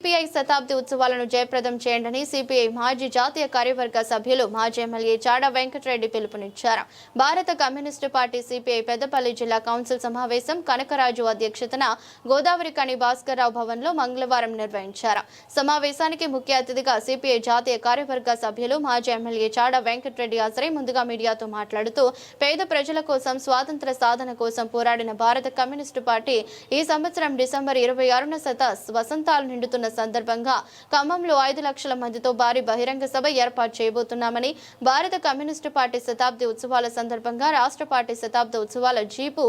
CPI శతాబ్ది ఉత్సవాలను జయప్రదం చేయండి సిపిఐ మాజీ జాతీయ కార్యవర్గ సభ్యులు మాజీ ఎమ్మెల్యే చాడ వెంకటరెడ్డి పిలుపునిచ్చారు. భారత కమ్యూనిస్టు పార్టీ సిపిఐ పెద్దపల్లి జిల్లా కౌన్సిల్ సమావేశం కనకరాజు అధ్యక్షతన గోదావరి కని భాస్కర్రావు భవన్లో మంగళవారం నిర్వహించారు. సమావేశానికి ముఖ్య అతిథిగా సిపిఐ జాతీయ కార్యవర్గ సభ్యులు మాజీ ఎమ్మెల్యే చాడ వెంకటరెడ్డి హాజరై ముందుగా మీడియాతో మాట్లాడుతూ పేద ప్రజల కోసం స్వాతంత్ర సాధన కోసం పోరాడిన భారత కమ్యూనిస్టు పార్టీ ఈ సంవత్సరం డిసెంబర్ 26న వసంతాలు నిండుతున్న సందర్భంగా ఖమ్మంలో 5 లక్షల మందితో భారీ బహిరంగ సభ ఏర్పాటు చేయబోతున్నామని, భారత కమ్యూనిస్టు పార్టీ శతాబ్ది ఉత్సవాల సందర్భంగా రాష్ట్ర పార్టీ శతాబ్ది ఉత్సవాల జీపు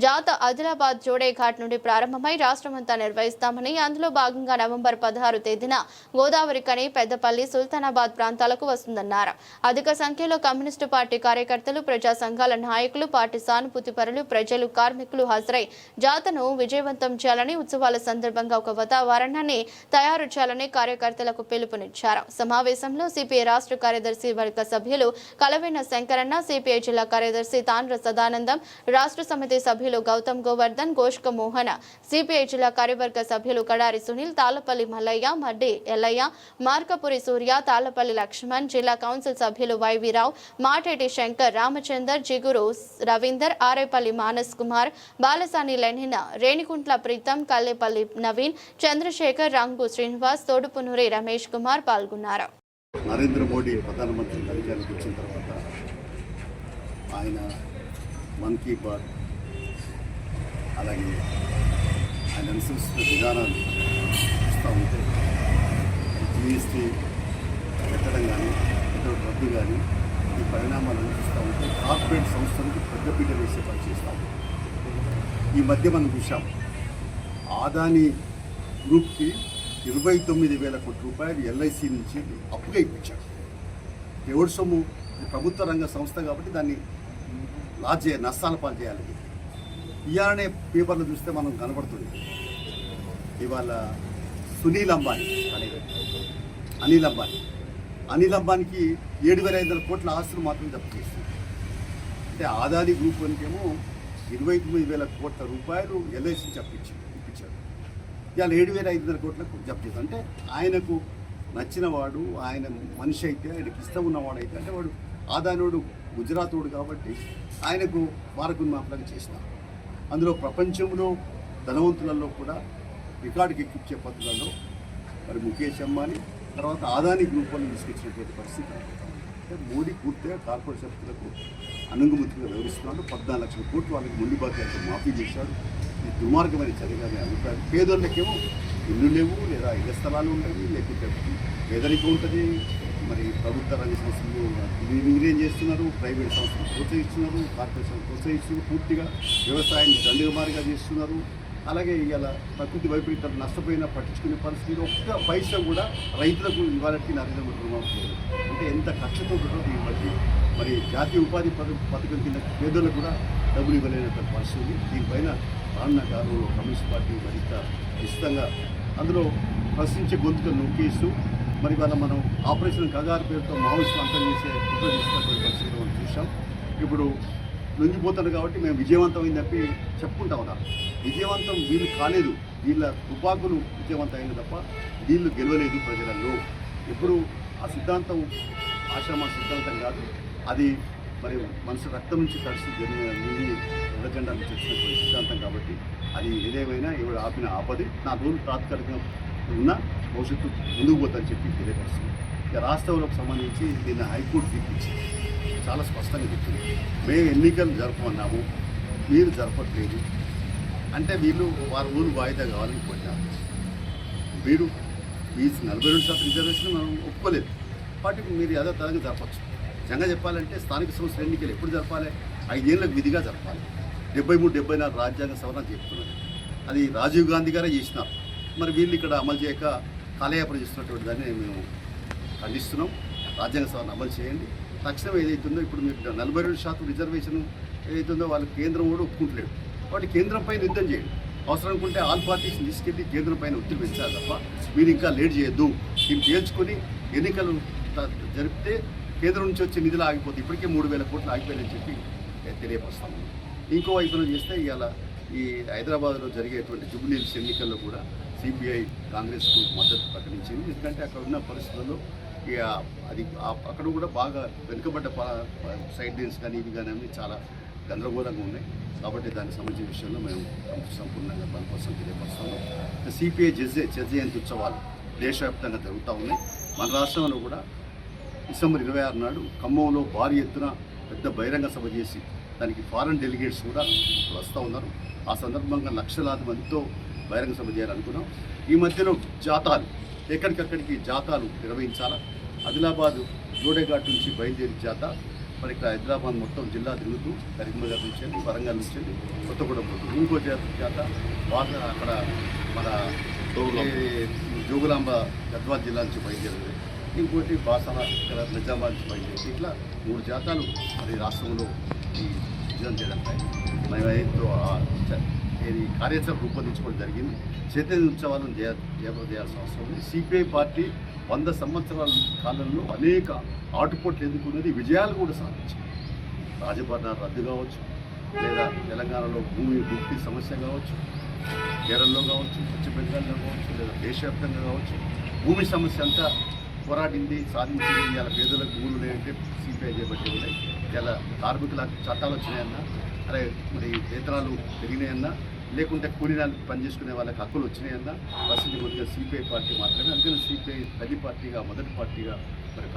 జాత ఆదిలాబాద్ జోడే ఘాట్ నుండి ప్రారంభమై రాష్ట్రమంతా నిర్వహిస్తామని, అందులో భాగంగా నవంబర్ 16 తేదీన గోదావరి కని, పెద్దపల్లి, సుల్తానాబాద్ ప్రాంతాలకు వస్తుందన్నారు. అధిక సంఖ్యలో కమ్యూనిస్టు పార్టీ కార్యకర్తలు, ప్రజా సంఘాల నాయకులు, పార్టీ సానుభూతి పరులు, ప్రజలు, కార్మికులు హాజరై జాతను విజయవంతం చేయాలని, ఉత్సవాల సందర్భంగా ఒక వాతావరణాన్ని తయారు చేయాలని కార్యకర్తలకు పిలుపునిచ్చారు. సమావేశంలో సిపిఐ రాష్ట్ర కార్యదర్శి వర్గ సభ్యులు కలవెన శంకరన్న, సిపిఐ జిల్లా కార్యదర్శి తాండ్ర సదానందం, రాష్ట్ర సమితి సభ్యులు గౌతమ్ గోవర్ధన్, గోష్క మోహన, సిపిఐ జిల్లా కార్యవర్గ సభ్యులు కడారి సునీల్, తాళ్లపల్లి మల్లయ్య, మడ్డి ఎల్లయ్య, మార్కపురి సూర్య, తాళ్లపల్లి లక్ష్మణ్, జిల్లా కౌన్సిల్ సభ్యులు వైవీరావు, మాటేటి శంకర్, రామచందర్, జిగురు రవీందర్, ఆరేపల్లి మానస్ కుమార్, బాలసాని లెనిన్, రేణికుంట్ల ప్రీతం, కల్లేపల్లి నవీన్, చంద్రశేఖర్, రంగు శ్రీనివాస్, తోడుపునూరి రమేష్ కుమార్ పాల్గొన్నారు. నరేంద్ర మోడీ ప్రధానమంత్రి అధికారానికి వచ్చిన తర్వాత ఆయన మన్ కీ బాత్ అలాగే ఆయన అనుసరిస్తున్న విధానాలు చూస్తూ ఉంటే జీఎస్టీ పెట్టడం కానీ ఇతర రద్దు కానీ ఈ పరిణామాలను చూస్తూ ఉంటే కార్పొరేట్ సంస్థలకు పెద్దపీట వేసే పని చేస్తూ ఉంటాం. ఈ మధ్య మనం చూసాం ఆదాని గ్రూప్కి 29,000 కోట్ల రూపాయలు ఎల్ఐసి నుంచి అప్పుగా ఇప్పించాడు. ఎవరి సొమ్ము ప్రభుత్వ రంగ సంస్థ కాబట్టి దాన్ని నష్టాల పాలు చేయాలి. ఇవాళనే పేపర్లు చూస్తే మనం కనబడుతుంది. ఇవాళ అనిల్ అంబానీకి 7,500 కోట్ల ఆస్తులు మాత్రం జప్తు చేస్తుంది. అంటే ఆదాని గ్రూప్ వనికేమో 29,000 కోట్ల రూపాయలు ఎల్ఐసి ఇప్పించాడు. ఇవాళ 7,500 కోట్లకు జప్తు చేస్తాడు. అంటే ఆయనకు నచ్చిన వాడు, ఆయన మనిషి అయితే, ఆయనకి ఇష్టం ఉన్నవాడు అయితే, అంటే వాడు ఆదానోడు గుజరాతోడు కాబట్టి ఆయనకు మారకుని మాపలాగా చేసినారు. అందులో ప్రపంచంలో ధనవంతులలో కూడా రికార్డుకి ఎక్కించే పద్ధతులలో మరి ముఖేష్ అంబానీ తర్వాత ఆదాని గ్రూప్ వాళ్ళని తీసుకొచ్చినటువంటి పరిస్థితి. అంటే మోడీ పూర్తిగా కార్పొరేట్ శక్తులకు అనుగుముతిగా వివరిస్తున్నాడు. 14 లక్షల కోట్లు వాళ్ళకి మొండి బాధ్యతలు మాఫీ చేశాడు. ఈ దుర్మార్గమైన చర్యగానే అభిప్రాయం. పేదోళ్ళకేమో ఇల్లు లేవు, లేదా ఇళ్ల స్థలాలు ఉంటాయి, లేకుంటే పేదరికం ఉంటుంది. మరి ప్రభుత్వ రంగ సంస్థలు మీరేం చేస్తున్నారు, ప్రైవేట్ సంస్థలు ప్రోత్సహిస్తున్నారు, కార్పొరేషన్ ప్రోత్సహిస్తున్నారు, పూర్తిగా వ్యవసాయాన్ని దండగమారిగా చేస్తున్నారు. అలాగే ఇవాళ ప్రకృతి వైపరీత్యాలు నష్టపోయినా పట్టించుకునే పరిస్థితి ఒక్క పైసా కూడా రైతులకు ఇవాళకి నరేంద్ర మోడీ రుణమాఫీ. అంటే ఎంత కక్షతో ఉంటుంది ఈ మధ్య. మరి జాతీయ ఉపాధి పథకం కింద పేదలకు కూడా డబ్బులు ఇవ్వలేనటువంటి పరిస్థితి. దీనిపైన రానున్న కాలంలో కమ్యూనిస్ట్ పార్టీ మరింత నిశ్చితంగా అందులో ప్రశ్నించే గొంతుకలు నొక్కేస్తూ మరి ఇవాళ మనం ఆపరేషన్ కగారు పేరుతో మావోయిస్టులు అంతం చేసే కుట్ర చేసినటువంటి పరిస్థితి మనం చూసాం. ఇప్పుడు లొంగిపోతారు కాబట్టి మేము విజయవంతమైంది తప్పి చెప్పుకుంటా ఉన్నారు. విజయవంతం వీళ్ళు కాలేదు, వీళ్ళ తుపాకులు విజయవంతమైంది తప్ప వీళ్ళు గెలవలేదు ప్రజలలో. ఇప్పుడు ఆ సిద్ధాంతం ఆశ్రమ సిద్ధాంతం కాదు, అది మరి మనసు రక్తం నుంచి తడిసి ఎర్రజెండా నుంచి వచ్చినటువంటి సిద్ధాంతం కాబట్టి అది ఏదేమైనా ఎవరు ఆపిన ఆపది. నా రోజులు తాత్కాలికంగా ఉన్న భవిష్యత్తు ముందుకు పోతుందని చెప్పి తెలియపరుస్తుంది. ఇక రాష్ట్రంలోకి సంబంధించి దీన్ని హైకోర్టు తీర్పిచ్చింది, చాలా స్పష్టంగా చెప్తుంది. మేము ఎన్నికలు జరపమన్నాము, మీరు జరపట్లేదు అంటే వీళ్ళు వారి ఊరు వాయిదా కావాలని కోరినారు. మీరు ఈ 42% రిజర్వేషన్ మనం ఒప్పుకోలేదు. వాటికి మీరు యథాతథంగా జరపచ్చు. నిజంగా చెప్పాలంటే స్థానిక సంస్థల ఎన్నికలు ఎప్పుడు జరపాలి? 5 ఏళ్ళకు విధిగా జరపాలి. 73, 74 రాజ్యాంగ సవరణ చెప్తున్నారు. అది రాజీవ్ గాంధీ గారే చేసినారు. మరి వీళ్ళు ఇక్కడ అమలు చేయక కాలయాపన చేస్తున్నటువంటి దాన్ని మేము ఖండిస్తున్నాం. రాజ్యాంగ సవరణ అమలు చేయండి. తక్షణం ఏదైతుందో ఇప్పుడు మీకు 42% రిజర్వేషన్ ఏదైతుందో వాళ్ళు కేంద్రం కూడా ఒప్పుకుంటలేడు. వాటి కేంద్రం పైన యుద్ధం చేయండి. అవసరం అనుకుంటే ఆల్ పార్టీస్ని తీసుకెళ్ళి కేంద్రం పైన ఒత్తిడి పెంచాలి తప్ప మీరు ఇంకా లేట్ చేయొద్దు. దీన్ని తేల్చుకొని ఎన్నికలు జరిపితే కేంద్రం నుంచి వచ్చే నిధులు ఆగిపోతే ఇప్పటికే 3,000 కోట్లు ఆగిపోయాయని చెప్పి తెలియపరుస్తాము. ఇంకో వైపున చేస్తే ఇవాళ ఈ హైదరాబాద్లో జరిగేటువంటి జూబ్లీ హిల్స్ ఎన్నికల్లో కూడా సిపిఐ కాంగ్రెస్కు మద్దతు ప్రకటించింది. ఎందుకంటే అక్కడ ఉన్న పరిస్థితుల్లో ఇక అది అక్కడ కూడా బాగా వెనుకబడ్డ సైడ్ లైన్స్ కానీ ఇవి కానీ అన్నీ చాలా గందరగోళంగా ఉన్నాయి. కాబట్టి దానికి సంబంధించిన విషయంలో మేము సంపూర్ణంగా దానికోసం తెలియపరుస్తాము. సిపిఐ జయంతి ఉత్సవాలు దేశవ్యాప్తంగా జరుగుతూ ఉన్నాయి. మన రాష్ట్రంలో కూడా డిసెంబర్ 26 నాడు ఖమ్మంలో భారీ ఎత్తున పెద్ద బహిరంగ సభ చేసి దానికి ఫారెన్ డెలిగేట్స్ కూడా వస్తూ ఉన్నారు. ఆ సందర్భంగా లక్షలాది మందితో బహిరంగ సభ చేయాలనుకున్నాం. ఈ మధ్యలో జాతాలు ఎక్కడికక్కడికి జాతాలు నిర్వహించాలా. ఆదిలాబాద్ జోడేఘాట్ నుంచి బయలుదేరి జాత మరి ఇక్కడ హైదరాబాద్ మొత్తం జిల్లా తిరుగుతూ కరీంనగర్ నుంచి వెళ్ళి వరంగల్ నుంచి వెళ్ళి కొత్తగూడెం పోతుంది. ఇంకో జాత బాగా అక్కడ మన జోగులాంబ గద్వాల జిల్లా నుంచి బయలుదేరింది. ఇంకోటి బాసన ఇక్కడ నిజామాబాద్ నుంచి బయలుదేరి ఇట్లా 3 జాతాలు మరి రాష్ట్రంలో ఈ విజయం చేయడంపై మేము ఈ కార్యాచరణ రూపొందించుకోవడం జరిగింది. చైతన్య ఉత్సవాలను చేయాల్సిన అవసరం ఉంది. సిపిఐ పార్టీ 100 సంవత్సరాల కాలంలో అనేక ఆటుపోట్లు ఎదుర్కొన్నది, విజయాలు కూడా సాధించింది. రాజభరణాలు రద్దు కావచ్చు, లేదా తెలంగాణలో భూమి భుక్తి సమస్య కావచ్చు, కేరళలో కావచ్చు, పశ్చిమ బెంగాల్లో కావచ్చు, లేదా దేశవ్యాప్తంగా కావచ్చు, భూమి సమస్య అంతా పోరాడింది, సాధించింది. ఇలా పేదలకు భూములు ఉన్నాయంటే సిపిఐ చేపట్టి ఉన్నాయి. ఇలా కార్మికుల చట్టాలు వచ్చినాయన్నా, అరే మరి వేతనాలు పెరిగినాయన్నా, లేకుంటే కూలీనాలు పనిచేసుకునే వాళ్ళకి హక్కులు వచ్చినాయన్నా పరిస్థితి కొద్దిగా సిపిఐ పార్టీ మాత్రమే. అందుకని సిపిఐ తల్లి పార్టీగా మొదటి పార్టీగా మరి